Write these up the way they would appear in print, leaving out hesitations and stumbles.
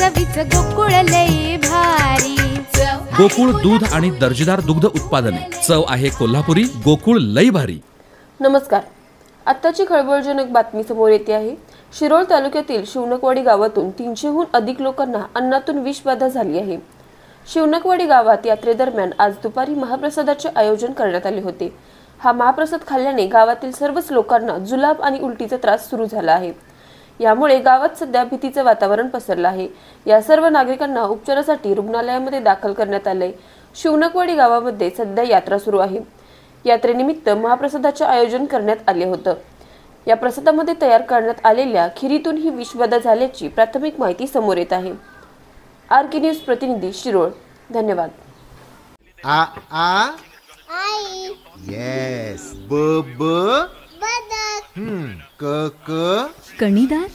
चवीच गोकुळ लई भारी। गोकुळ दूध आणि दर्जेदार दुग्ध उत्पादने, चव आहे कोल्हापुरी, गोकुळ लई भारी। नमस्कार, आत्ताची खळबळजनक बातमी समोर येते आहे। शिरोळ तालुक्यातील शिवणकवाडी गावातून 300हून अधिक लोकांना अन्नातून विषबाधा झाली आहे। शिवणकवाडी गावात यात्रेदरम्यान आज दुपारी महाप्रसादाचे आयोजन करण्यात आले होते। हा महाप्रसाद खाल्ल्याने गावातील सर्वच लोकांना जुलाब आणि उलटीचा त्रास सुरू झाला आहे। यामुळे गावात सध्या भीतीचे वातावरण पसरले आहे। या सर्व नागरिकांना उपचारासाठी रुग्णालयामध्ये दाखल करण्यात आले। शिवणकवाडी गावामध्ये सध्या यात्रा सुरू आहे। यात्रेनिमित्त महाप्रसादाचे आयोजन करण्यात आले होते। या प्रसादामध्ये तयार करण्यात आलेल्या खिरीतून ही विषबाधा झाल्याची प्राथमिक माहिती समोर येत आहे। आरके न्यूज प्रतिनिधी शिरोळ। धन्यवाद। आ आ आई यस ब ब बदक क क कणीदार,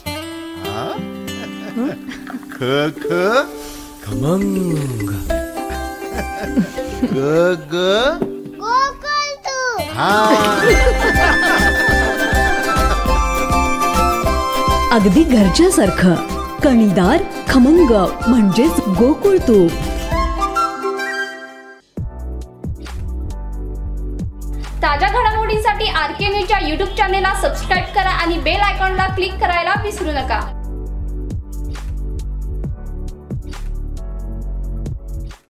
ख ख खमंग, ग ग गोकुळ तू अगदी घरच्यासारखं कणीदार खमंग म्हणजेच गोकुळ तूप। ताज्या घडामोडींसाठी आरके न्यूजच्या YouTube चॅनेलला सबस्क्राईब करा आणि बेल आयकॉनला क्लिक करायला विसरू नका।